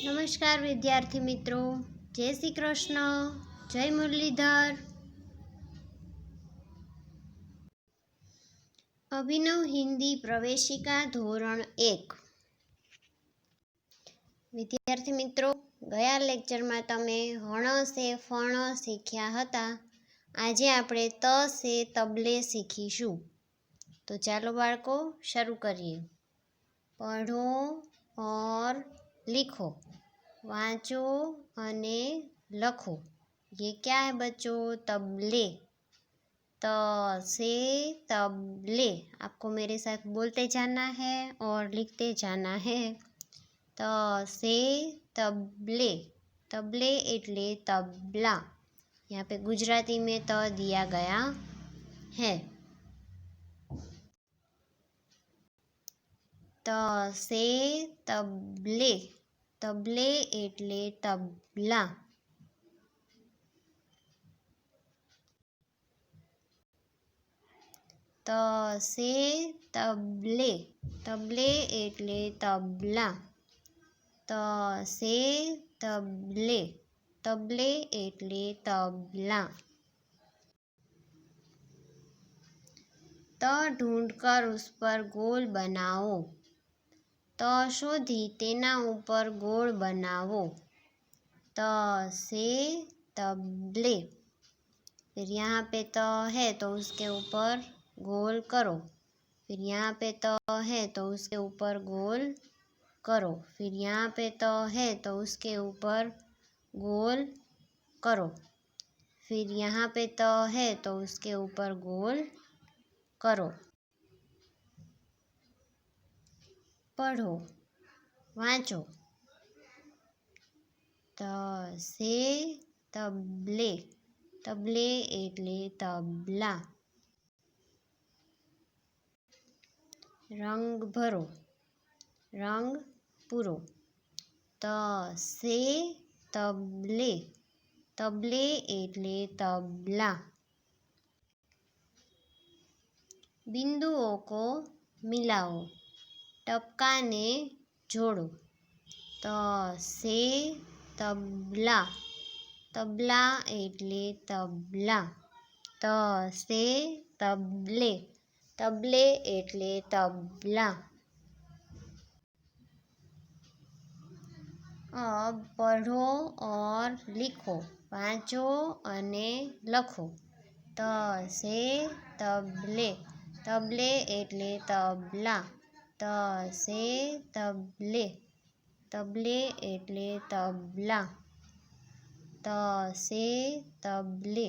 નમસ્કાર વિદ્યાર્થી મિત્રો, જય શ્રી કૃષ્ણ, જય મુરલીધર। અભિનવ હિન્દી પ્રવેશિકા ધોરણ 1। વિદ્યાર્થી મિત્રો, ગયા લેક્ચરમાં તમે હણ સે ફણ શીખ્યા હતા। આજે આપણે ત સે તબલે શીખીશું। તો ચાલો બાળકો શરૂ કરીએ। પઢો और लिखो, वाँचो अने लखो। ये क्या है बच्चों? तबले। त से तबले। आपको मेरे साथ बोलते जाना है और लिखते जाना है। त से तबले। तबले एटले तबला। यहाँ पे गुजराती में त दिया गया है। त से तबले। तबले एटले तबला। त से तबले। तबले एटले तबला। त से तबले। तबले एटले तबला। त ढूंढकर उस पर गोल बनाओ। त शोधी तेना ऊपर गोल बनावो। त से तबले। फिर यहाँ पे त है तो उसके ऊपर गोल करो। फिर यहाँ पे त है तो उसके ऊपर गोल करो। फिर यहाँ पे त है तो उसके ऊपर गोल करो। फिर यहाँ पे त है तो उसके ऊपर गोल करो। पढ़ो, वाँचो। त से तबले। तबले एटले तबला। रंग भरो, रंग पूरो। त से तबले। तबले एटले तबला। बिंदुओं को मिलाओ, टपका ने जोड़ो। त से तबला। तबला एटले तबला। त से तबले। तबले एटले तबला। अब पढ़ो और लिखो, वाँचो अने लखो। त से तबले। तबले एटले तबला। त से तबले। तबले एटले तबला। त से तबले।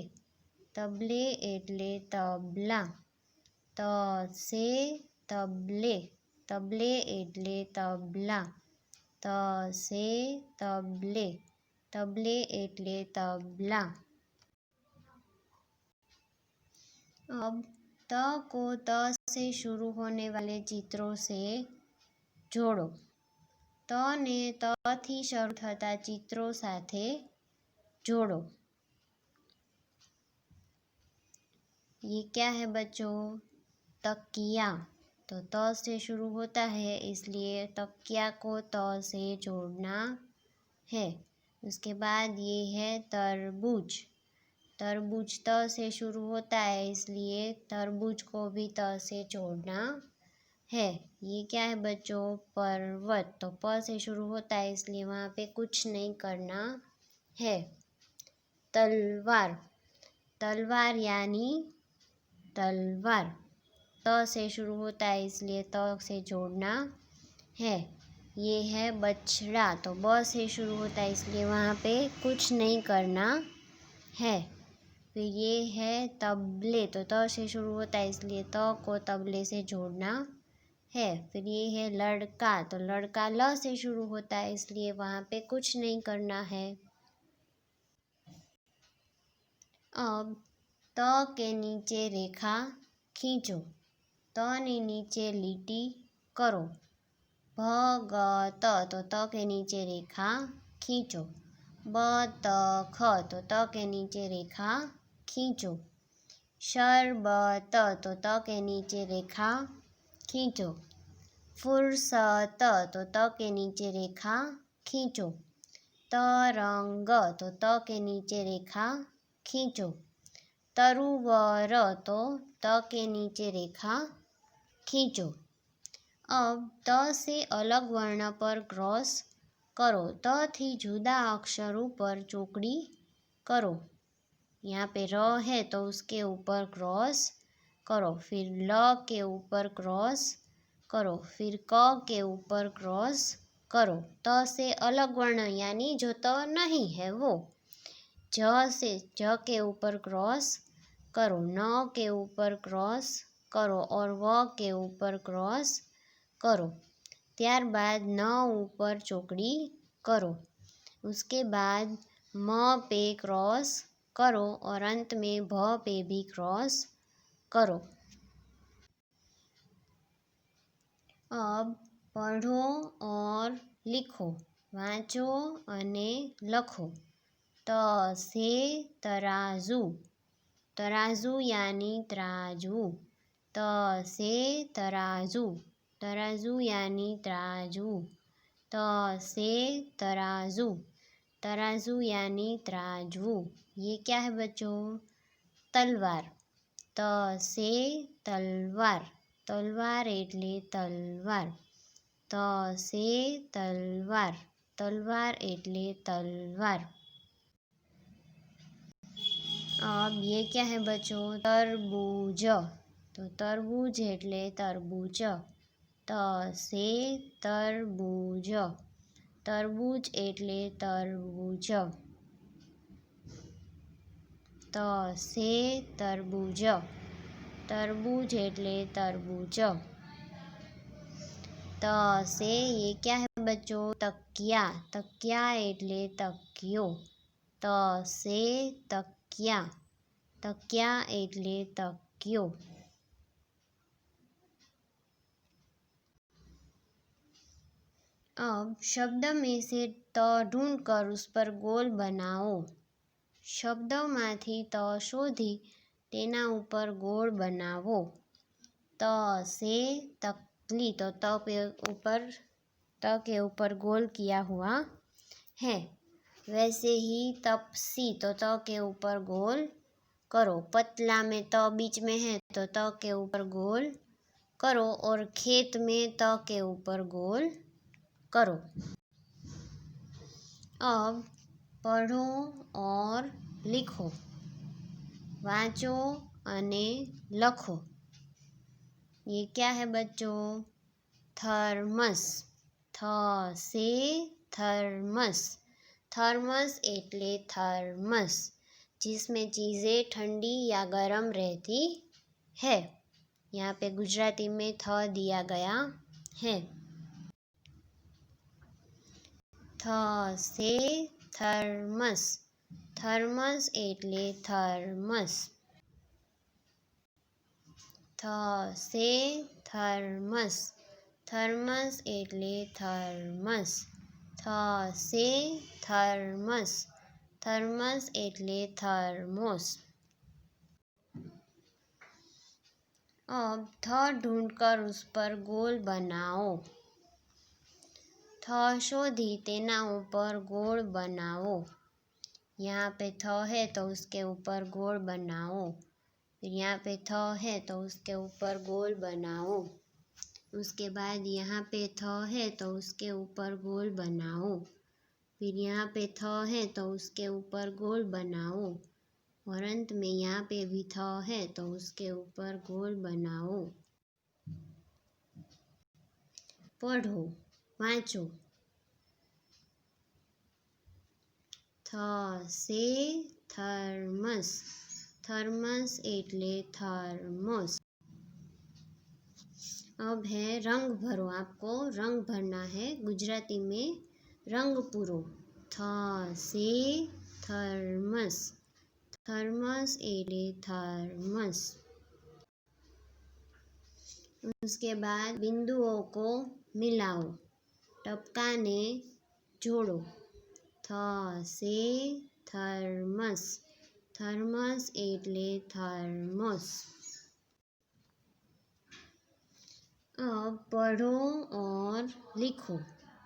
तबले एटले तबला। त से तबले। तबले एटले तबला। त से तबले। तबले एटले तबला। अब त को त से शुरू होने वाले चित्रों से जोड़ो। त ने त थी शुरू थता चित्रों साथे जोड़ो। ये क्या है बच्चों? तकिया। तो त से शुरू होता है, इसलिए तकिया को त से जोड़ना है। उसके बाद ये है तरबूज। तरबूज त से शुरू होता है, इसलिए तरबूज को भी त से जोड़ना है। ये क्या है बच्चों? पर्वत। तो प से शुरू होता है, इसलिए वहाँ पे कुछ नहीं करना है। तलवार। तलवार यानी तलवार। त से शुरू होता है, इसलिए त से जोड़ना है। ये है बछड़ा। तो ब से शुरू होता है, इसलिए वहाँ पे कुछ नहीं करना है। फिर ये है तबले। तो त से शुरू होता है, इसलिए त को तबले से जोड़ना है। फिर ये है लड़का। तो लड़का ल से शुरू होता है, इसलिए वहाँ पे कुछ नहीं करना है। अब त के नीचे रेखा खींचो। त ने नीचे લીટી करो। भगत। तो त के नीचे रेखा खींचो। बतख। तो त के नीचे रेखा खींचो। शरबत। तो त के नीचे रेखा खींचो। फुर्सत। तो त के नीचे रेखा खींचो। तरंग तो त के नीचे रेखा खींचो। तरुवर तो त के नीचे रेखा खींचो। अब त से अलग वर्ण पर क्रॉस करो। त थी जुदा अक्षरों पर चौकड़ी करो। यहाँ पे र है तो उसके ऊपर क्रॉस करो, फिर ल के ऊपर क्रॉस करो, फिर क के ऊपर क्रॉस करो। त से अलग वर्ण यानी जो त नहीं है वो। ज के ऊपर क्रॉस करो, न के ऊपर क्रॉस करो और व के ऊपर क्रॉस करो। ત્યારબાદ न ऊपर चौकड़ी करो। उसके बाद म पे क्रॉस करो और अंत में भ पे भी क्रॉस करो। अब पढ़ो और लिखो। वाँचो अने लखो। त से तराजू। तराजू यानी तराजू। त से तराजू। तराजू यानी तराजू। त से तराजू। तराजू यानी तराजू। ये क्या है बच्चों? तलवार। त से तलवार। तलवार एटले तलवार। त से तलवार। तलवार एटले तलवार। अब ये क्या है बच्चों? तरबूज। तो तरबूज एटले तरबूज। त से तरबूज। तरबूज एटले तरबूज। त से तरबूज। तरबूज एटले तरबूज। त से ये क्या है बच्चों? तकिया। तकिया एटले तकियो। त से तकिया। तकिया एटले तकियो। अब शब्द में से त ढूंढकर उस पर गोल बनाओ। शब्दोमांथी त शोधी तेना ऊपर गोल बनावो। त से तकली तो त के ऊपर गोल किया हुआ है। वैसे ही तपसी तो त के ऊपर गोल करो। पतला में त बीच में है तो त के ऊपर गोल करो और खेत में त के ऊपर गोल करो। अब पढ़ो और लिखो। वाँचो अने लखो। ये क्या है बच्चों? थर्मस। थ से थर्मस। थर्मस एटले थर्मस, जिसमें चीज़ें ठंडी या गर्म रहती है। यहाँ पे गुजराती में थ दिया गया है। थ से थर्मस। थर्मस एटले थर्मस। थ से थर्मस। थर्मस एटले थर्मस। थ से थर्मस। थर्मस एटले थर्मोस। अब थ ढूंढकर उस पर गोल बनाओ। थ शोधी तेना ऊपर गोल बनाओ। यहाँ पे थ है तो उसके ऊपर गोल बनाओ। फिर यहाँ पे थ है तो उसके ऊपर गोल बनाओ। उसके बाद यहाँ पे थ है तो उसके ऊपर गोल बनाओ। फिर यहाँ पे थ है तो उसके ऊपर गोल बनाओ और अंत में यहाँ पे भी थ है तो उसके ऊपर गोल बनाओ। पढ़ो, वाँचो। थ से थर्मस। थर्मस एटले थर्मोस। अब है रंग भरो। आपको रंग भरना है। गुजराती में रंग पूरो। थ से थर्मस। थर्मस एटले थर्मस। उसके बाद बिंदुओं को मिलाओ। टपका ने जोड़ो। थ से थर्मस। थर्मस एटले थर्मोस। अब पढ़ो और लिखो।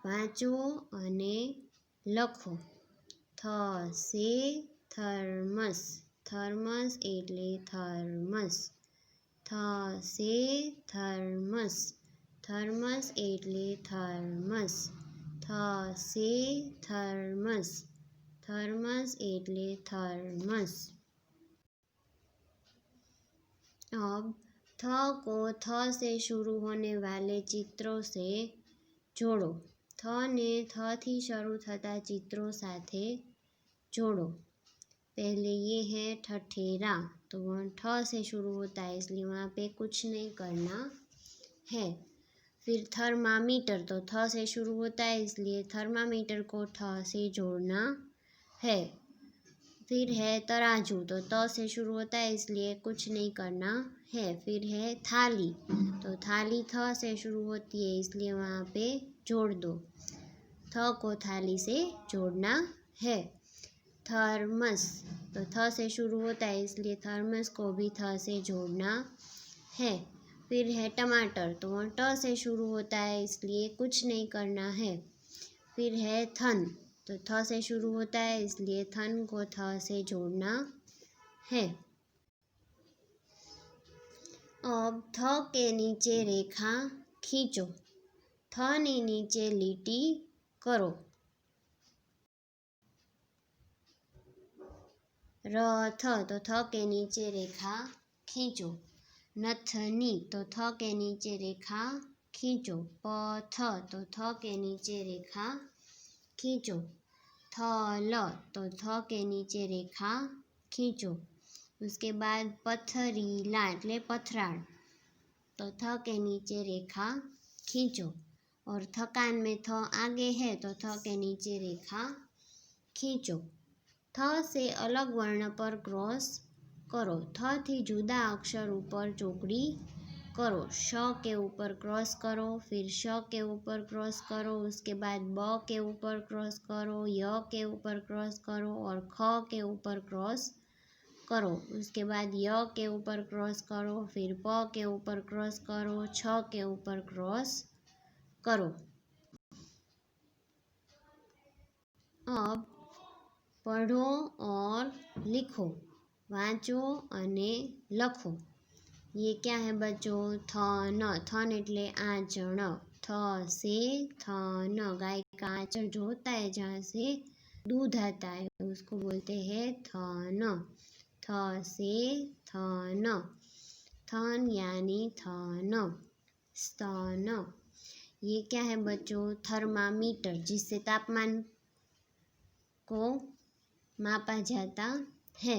વાંચો અને લખો. થ સે થર્મસ. થર્મસ એટલે થર્મસ. થ સે થર્મસ. થર્મસ એટલે થર્મસ. થ સે થર્મસ. थर्मस એટલે थर्मस. अब थ को थ से शुरू होने वाले चित्रों से जोड़ो. थ ने थ थी शुरू थता चित्रों साथे जोड़ो. पहले ये है ठठेरा, तो वह ठ से शुरू होता है इसलिए वहाँ पे कुछ नहीं करना है. फिर थर्मामीटर, तो थ से शुरू होता है इसलिए थर्मामीटर को थ से जोड़ना है. फिर है तराजू, तो त से शुरू होता है इसलिए कुछ नहीं करना है. फिर है थाली, तो थाली थ से शुरू होती है इसलिए वहाँ पे जोड़ दो. थ को थाली से जोड़ना है. थर्मस, तो थ से शुरू होता है इसलिए थर्मस को भी थ से जोड़ना है. फिर है टमाटर, तो वह ट से शुरू होता है इसलिए कुछ नहीं करना है. फिर है थन, तो थ से शुरू होता है इसलिए थन को थ से जोड़ना है. अब थ के नीचे रेखा खींचो. थ ने नीचे લીટી करो. रथ, तो थ के नीचे रेखा खींचो. नथनी, तो थ के नीचे रेखा खींचो. पथ, तो थ के नीचे रेखा खींचो. थल, तो थ के नीचे रेखा खींचो. उसके बाद पथरीला એટલે पथराड़, तो थ के नीचे रेखा खींचो. और थकान में थ आगे है तो थ के नीचे रेखा खींचो. थ से अलग वर्ण पर क्रॉस करो. थ थी जुदा अक्षर ऊपर चौकड़ी करो. श के ऊपर क्रॉस करो, फिर श के ऊपर क्रॉस करो, उसके बाद ब के ऊपर क्रॉस करो, य के ऊपर क्रॉस करो और ख के ऊपर क्रॉस करो. उसके बाद य के ऊपर क्रॉस करो, फिर प के ऊपर क्रॉस करो, छ के ऊपर क्रॉस करो. अब पढ़ो और लिखो. वाँचो अने लखो. ये क्या है बच्चों? थन. थन એટલે आँचण. थ से थन. गाय का आँचण जो होता है जहाँ से दूध आता है उसको बोलते हैं थन. थ से थन. थन यानी थन. स्तन. ये क्या है बच्चों? थर्मामीटर, जिससे तापमान को मापा जाता है.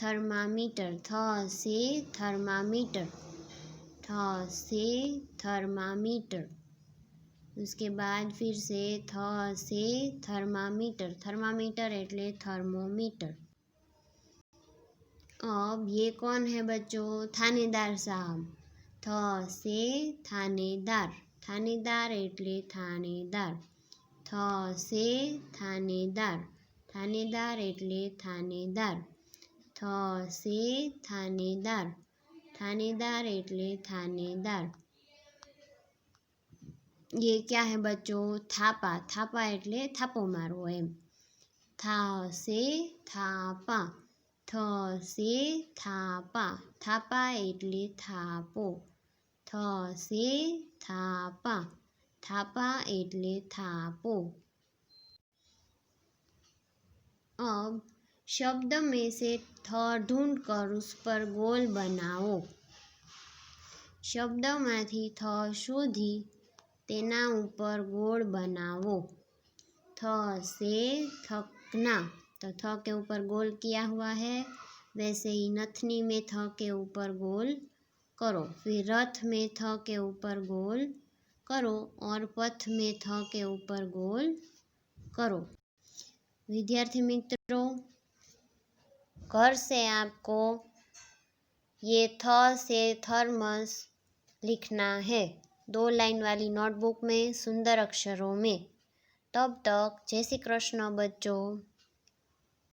थर्मामीटर. थ से थर्मामीटर. थ से थर्मामीटर. उसके बाद फिर से थ से थर्मामीटर. थर्मामीटर એટલે थर्मोमीटर. अब ये कौन है बच्चों? थानेदार साहब. थ से थानेदार. थानेदार એટલે थानेदार. थ से थानेदार. थानेदार એટલે थानेदार. थ से थानेदार. थानेदार એટલે थानेदार. ये क्या है बच्चों? थापा. थापा એટલે थापो मारवो एम. था से थापा. थ से थापा. थापा એટલે थापो. थ से थापा. थापा એટલે थापो. अब शब्द में से थ ढूंढकर उस पर गोल बनाओ. शब्दमांथी थ शोधी तेना ऊपर गोल बनाओ. थ से थकना, तो थ के ऊपर गोल किया हुआ है, वैसे ही नथनी में थ के ऊपर गोल करो. फिर रथ में थ के ऊपर गोल करो और पथ में थ के ऊपर गोल करो. विद्यार्थी मित्रों, घर से आपको ये थ से थर्मस लिखना है 2 लाइन वाली नोटबुक में सुंदर अक्षरों में. तब तक जय श्री कृष्ण बच्चों.